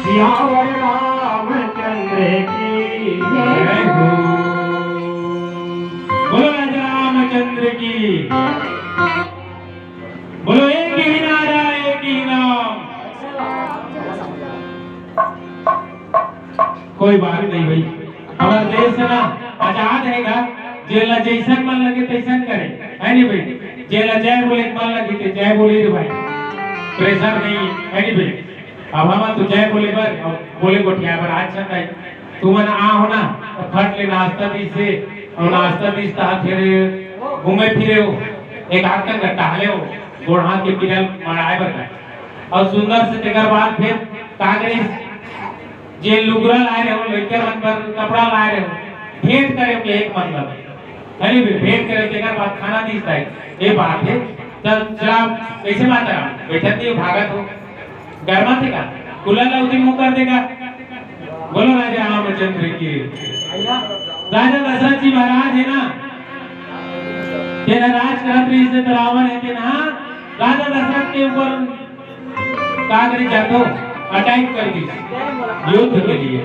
सियावर रामचंद्र की जय हो। बोलो राजा रामचंद्र की। बोलो एक ही नारा एक ही नाम। कोई बात नहीं भाई, हमारा देश है ना आजाद रहेगा। जेला जैसन मन लगे तैसन करे, है नहीं भाई। जेला जय बोले मन लगे तो जय बोले रे भाई, प्रेशर नहीं है नहीं भाई। अब हम तो जय बोले बर बोले गोठिया बर आज छत है तू मन आ हो ना तो फट ले नाश्ता दी से और नाश्ता दी ता फिर घूमे फिरे हो एक हाथ का गट्टा ले हो गोड़ हाथ के पिरल मराए बर और सुंदर से तेकर बाद फिर कागरी जे लुगरा लाए रहे हो लेकर मन पर कपड़ा लाए रहे हो भेंट करे के एक मतलब है नहीं भेंट करे तेकर बाद खाना दीता है ये बात है। चल चला कैसे बात है बैठत नहीं भागत हो गर्मा थे का कुला लाउदी मुंह कर देगा। बोलो राजा रामचंद्र की। राजा दशरथ जी महाराज है ना तेरा राज करत रही से रावण है कि ना राजा दशरथ के ऊपर का करी जातो अटैक कर दी युद्ध के लिए।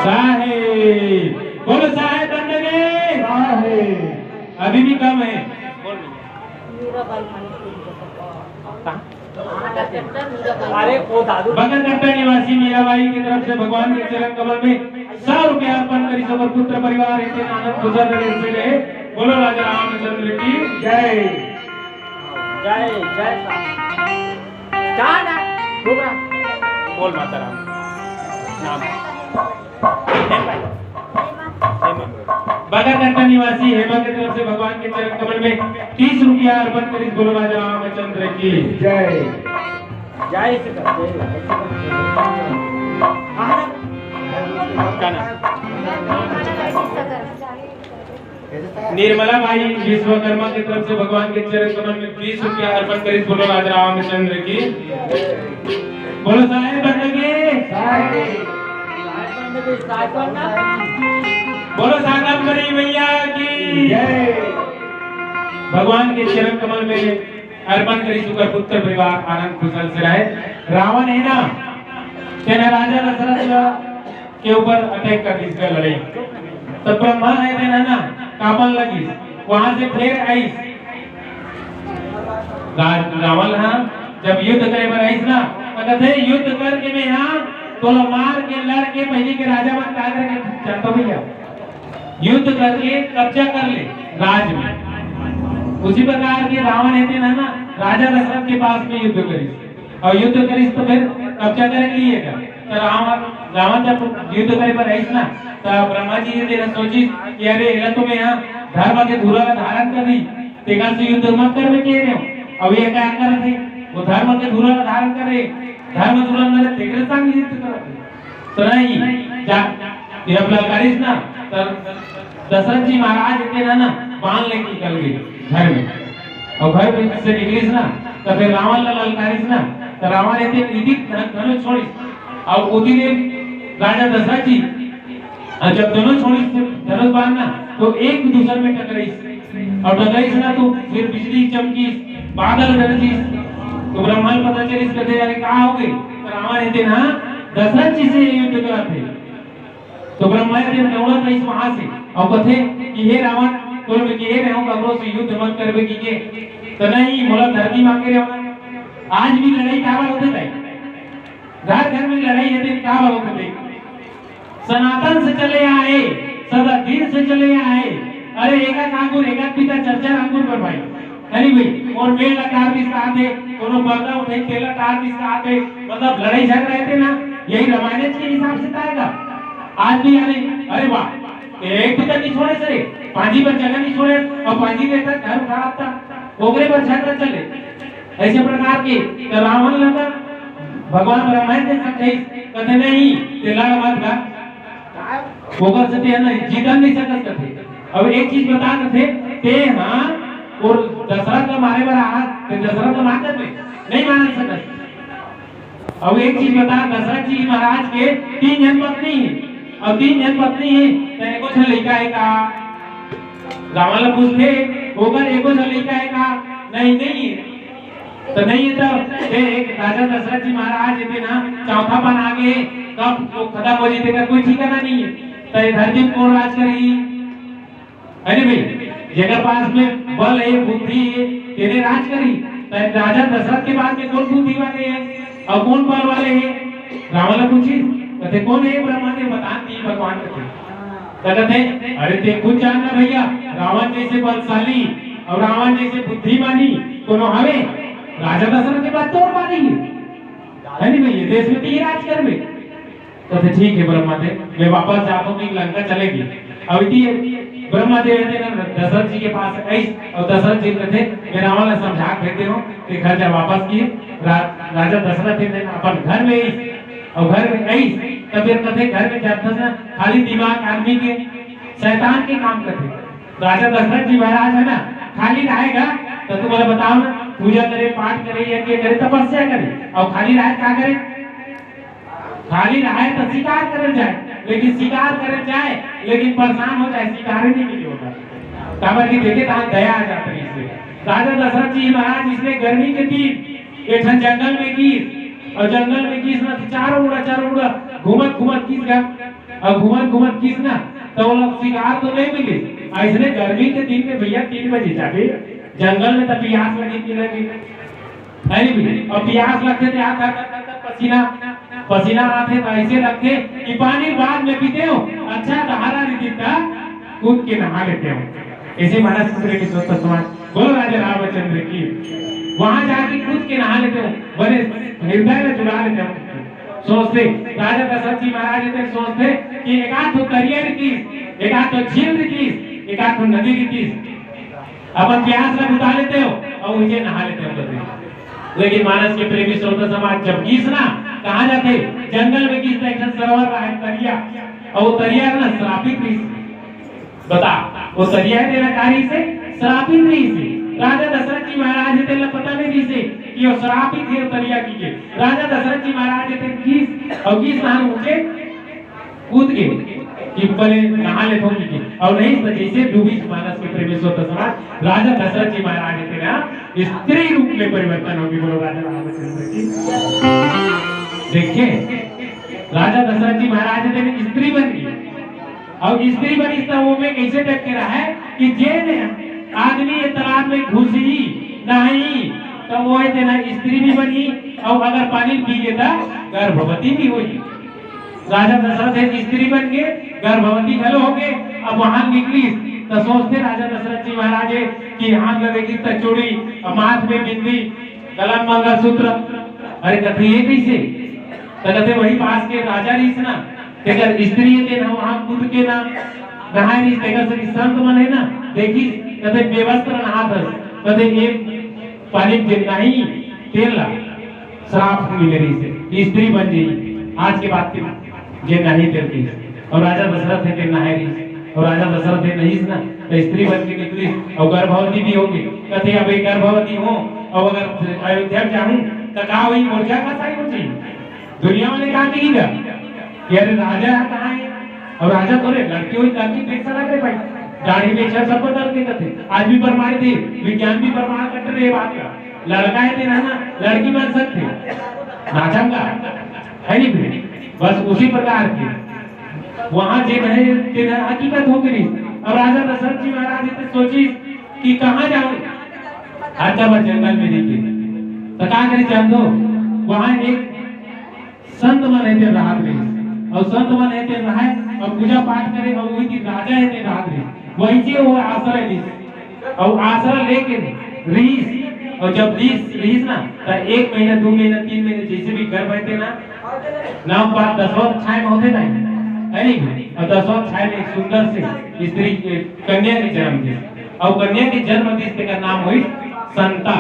साहेब बोलो साहेब बन गए साहेब अभी भी कम है। बगरकट्टा निवासी मीराबाई की तरफ से भगवान के चरण कमल में 100 रुपया अर्पण करी सब पुत्र परिवार इतने आनंद गुजर रहे। बोलो राजा रामचंद्र की जय जय जय। बोल माता राम नाम। बगरकट्टा निवासी हेमा की तरफ से भगवान के चरण कमल में 30 रुपया अर्पण करी। बोलो राजा रामचंद्र की जय जय। निर्मला बाई विश्वकर्मा की तरफ से भगवान के चरण कमल में 20 रुपया अर्पण करी। बोलो राजा रामचंद्र की। बोलो साहेब बंदगी बोलो सागर मरी मैया की जय। भगवान के चरण कमल में अर्पण करी सुकर पुत्र परिवार आनंद कुशल से रहे। रावण है ना तेरा राजा दशरथ के ऊपर अटैक कर दी लड़ाई तो ब्रह्मा है तेना ना कामल लगी वहां से फिर आई रावण हाँ जब युद्ध करे पर आई ना तो कहते युद्ध करके मैं यहाँ तो मार के लड़ के पहले के राजा मन क्या करके जानते भैया युद्ध करके कब्जा कर ले राज में। उसी प्रकार के रावण है ना राजा दशरथ के पास में युद्ध करी और युद्ध करी तो फिर कब्जा कर लिएगा। तो रावण जब युद्ध करे पर आई ना तो ब्रह्मा जी ने सोची कि अरे ये तो मैं यहाँ धर्म के धुरा का धारण कर दी तेगा से युद्ध मत कर में कह रहे हो। अब ये क्या कर रहे वो धर्म के धुरा का धारण करे धर्म धुरा में तेरे संग युद्ध कर तो नहीं जा जब ललकारिस ना तो दशरथ जी महाराज इतने ना बाण लेके निकल गए घर में और घर में से निकलिस ना तो फिर रावण ललकारिस ना तो रावण इतने नीति धनुष छोड़ी और उसी ने राजा दशरथ जी जब दोनों छोड़ी धनुष बाण ना तो एक दूसरे में टकराई और टकराई ना तो फिर बिजली चमकी बादल गरजी तो ब्रह्मा को पता चली इसके यार कहां हो गई तो रावण इतने ना दशरथ जी से युद्ध कराते तो ब्रह्मा जी ने उड़त रही वहां से और कथे कि हे रावण तोर में के रहो कबरो से युद्ध मत करबे की के तो नहीं मोला धरती मांगे रहो। आज भी लड़ाई का होते थे घर घर में लड़ाई है क्या होते थे सनातन से चले आए सदा दिन से चले आए। अरे एका कांगुर एका पिता चर्चा अंगुर पर भाई नहीं भाई और मेल लकार भी साथ है दोनों पर्दा उठे केला टार भी साथ है मतलब लड़ाई झगड़ रहे थे ना यही रामायण के हिसाब से आएगा। आज भी यानी अरे वाह एक पिता नहीं छोड़े सरे पांजी पर जगह नहीं छोड़े और पांजी के तक घर खराब था ओकरे पर झगड़ा चले ऐसे प्रकार के तो रावण लगा भगवान रामायण ने समझाई कहते नहीं ते लड़ मत का ओकर से ना जीत नहीं सकत थे। अब एक चीज बता थे ते हां और दशरथ का मारे पर आ ते दशरथ का मारते नहीं मान सकत। अब एक चीज बता दशरथ जी महाराज के 3 जन पत्नी है और 3 जन पत्नी है तो एको छन लड़का है का रावण पूछते होकर एको छन लड़का है का नहीं नहीं तो नहीं है तो एक राजा दशरथ जी महाराज थे ना चौथा बन आगे कब वो खत्म हो जाते का कोई ठिकाना नहीं है। तो ये धरती में कौन राज करेगी? अरे भाई जगह पास में बल है बुद्धि है तेरे राज करी। तो राजा दशरथ के बाद में कौन बुद्धि वाले हैं और कौन बल वाले हैं? रावण पूछी कहते कौन है? ब्रह्मा ने बता दी भगवान कहते कहते अरे ते खुद जानना भैया रावण जैसे बलशाली और रावण जैसे बुद्धिमानी कोनो हवे राजा दशरथ के बाद तो और पानी है नहीं भैया देश में तो ये राज कर में। कहते ठीक है ब्रह्मा देव मैं वापस जाता हूँ लंका चलेगी। अब ब्रह्मा देव दशरथ जी के पास आई और दशरथ जी कहते मैं रावण समझा कहते हो कि घर जा वापस किए राजा दशरथ अपन घर में और घर में आई तब फिर कहते घर में जाता था खाली दिमाग आदमी के शैतान के काम करते। राजा दशरथ जी महाराज है ना खाली रहेगा तो तुम्हारा बताओ ना पूजा करे पाठ करे यज्ञ करे तपस्या करे और खाली रहे क्या करे? खाली रहे तो शिकार करे जाए लेकिन शिकार करे जाए लेकिन परेशान हो जाए शिकार ही नहीं मिले होगा काबर की देखे तो दया आ जाता है इससे। राजा दशरथ जी महाराज इसने गर्मी के दिन एक जंगल में की और जंगल में किस ना चारों उड़ा घूमत घूमत किस गया और घूमत किस ना तो वो लोग शिकार तो नहीं मिले। ऐसे गर्मी के दिन में भैया 3 बजे जाके जंगल में तो प्यास लगी और प्यास लगते थे पसीना आते तो ऐसे लगते कि पानी बाद में पीते हो अच्छा दहाड़ा नहीं दिखता कूद के नहा लेते हो। ऐसे मानस पुत्र की स्वतः समाज बोलो राजा रामचंद्र की वहां जाके कूद के नहा लेते हो बड़े हृदय में जुड़ा लेते हो। सोचते राजा दशरथ जी महाराज थे सोचते कि एक आध तो करियर की एक आध तो झील की एक आध तो नदी की अपन प्यास लग उठा लेते हो और उनके नहा लेते हो। लेकिन मानस के प्रेमी श्रोता समाज जब गीसना कहा जाते जंगल में गीसना एक सरोवर है तरिया और वो तरिया ना श्रापित ऋषि बता वो तरिया है तेरा कार्य से श्रापित ऋषि। राजा दशरथ जी महाराज थे पता नहीं ऋषि कि वो श्रापित है तरिया की राजा दशरथ जी महाराज थे गीस और गीस नहान ऊंचे कूद के कि पहले नहा ले थोड़ी और नहीं तो जैसे डूबी मानस के प्रेमी श्रोता समाज राजा दशरथ जी महाराज थे ना स्त्री रूप में परिवर्तन होगी। बोलो राजा रामचंद्र की देखिए राजा दशरथ जी महाराज थे स्त्री बन गई और स्त्री बनी तो वो में कैसे टक के रहा है कि जे आदमी ये तालाब में घुसी नहीं तो वो है ना स्त्री भी बनी और अगर पानी पी लेता गर्भवती भी हुई। राजा दशरथ स्त्री बन गए गर्भवती घलो हो गए। अब वहां निकली तो सोचते राजा दशरथ जी महाराज कि हाथ लगेगी तो चूड़ी माथ में बिंदी गला में मंगलसूत्र अरे कहते ये कैसे तो कहते वही पास के राजा रीस ना अगर स्त्री थे ना वहां कूद के ना नहाए रीस अगर संत मन है ना देखी कहते बेवस्त्र नहात कहते ये पानी नहीं तेल ला श्राप मिले रही से स्त्री बन गई आज के बाद के जे नहीं तेलती और राजा दशरथ थे नहाए रही और राजा दशरथ थे नहीं ना तो स्त्री बन के निकली और गर्भवती भी होगी। कहते अब गर्भवती हो और अगर अयोध्या जाऊं तो कहा वही मोर्चा का साई हो चाहिए दुनिया वाले कहा कहेगा यार राजा कहाँ है और राजा थोड़े लड़की हुई लड़की पैसा लग रहे भाई दाढ़ी में छह सब बदल के कहते आज भी प्रमाण थे विज्ञान भी प्रमाण कर रहे बात का लड़का है तेरा ना लड़की बन सकते नाचंगा है नहीं बस उसी प्रकार की वहां जे है हकीकत हो गई। अब राजा दशरथ जी महाराज ने सोची कि कहां जाऊं अच्छा बस जंगल में देखिए तो क्या करे जान दो वहां एक संत मन है राहत रही और संत मन है रहा और पूजा पाठ करे और वही राजा है राहत रही वही से वो आश्रय ली और आश्रय लेके रीस और जब रीस ना तो 1 महीना 2 महीना 3 महीने जैसे भी घर बैठे ना नाम बात दशरथ छाए में होते नहीं है नहीं और दशरथ छाए में एक सुंदर से स्त्री कन्या के जन्म दी और कन्या के जन्म दी का नाम हुई संता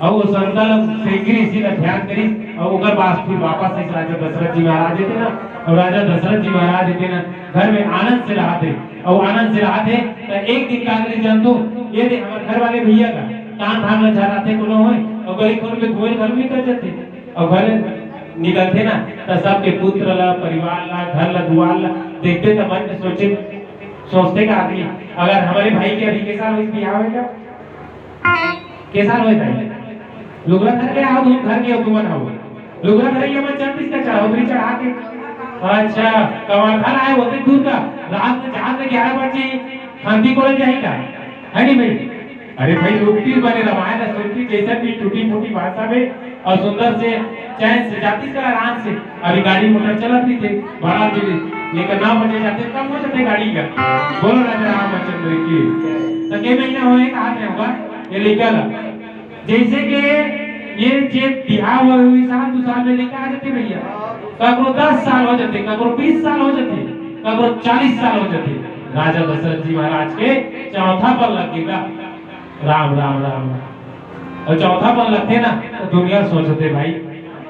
और वो संता श्री ऋषि का ध्यान करी और उनका पास फिर वापस इस राजा दशरथ जी महाराज थे ना और राजा दशरथ जी महाराज थे ना घर में आनंद से रहा थे और आनंद से रहा थे तो एक दिन का अगले जान दो ये थे हमारे घर वाले भैया का कान थामना चाह रहा थे कोनो होए और गली खोल में घुए घर में कर जाते और घर निकलते ना तो सबके पुत्र ला परिवार ला घर ला दुआर ला देखते तो मन में सोचते का आदमी अगर हमारे भाई के अभी के साल बिहार होगा के साल होए भाई लुगड़ा धर के आओ, तुम घर के तुम आओ लुगड़ा धर के मैं 34 का चढ़ाओ चढ़ा के। अच्छा कमाल आए होते दूर का रात में जहां से 11 बजे खांती कॉलेज जाएगा है नहीं भाई। अरे भाई लोग बने रामायण सुनती जैसे भी टूटी फूटी भाषा में और सुंदर से चैन से जाती का आराम से। अभी गाड़ी मोटर चलती थे बड़ा दिल्ली लेकर 9 बजे जाते कम हो जाते गाड़ी का। बोलो राजा रामचंद्र की तो के महीना होए कहा होगा ये लिखल जैसे कि ये जे बिहार हुई साल 2 साल में लेकर आ जाते भैया। कगरो 10 साल हो जाते, कगरो 20 साल हो जाते, कगरो 40 साल हो जाते। राजा दशरथ जी महाराज के चौथा पल लगेगा राम राम राम और चौथा पल लगते ना तो दुनिया सोचते भाई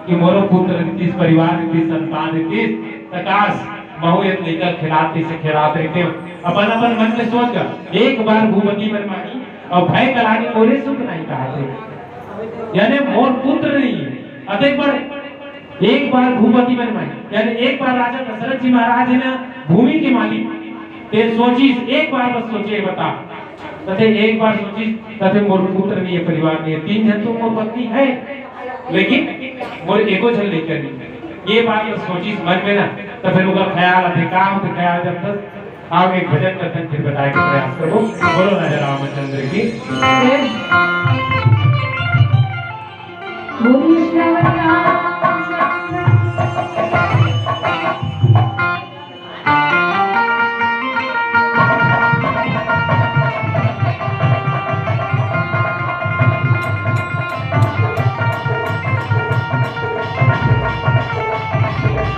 कि मोरो पुत्र किस परिवार की संतान किस प्रकाश बहु एक लेकर खिलाते से खिलाते रहते अपन अपन मन में सोच कर एक बार भूपति मन मानी और भय करानी मोरे सुख नहीं कहा थे यानी मोर पुत्र नहीं अतः पर एक बार भूपति मन मानी यानी एक बार राजा दशरथ जी महाराज है ना भूमि के मालिक ते सोची एक बार बस सोचे बता तथे एक बार सोची तथे मोर पुत्र नहीं है परिवार नहीं है 3 जन तो मोर पत्नी है लेकिन मोर एको जन लेकर नहीं ये बात बस सोची मन में ना तो फिर उनका ख्याल आते काम तो ख्याल जब तक आप एक भजन करते फिर बताए के प्रयास करो। बोलो राजा रामचंद्र की बोलिए श्री रामचंद्र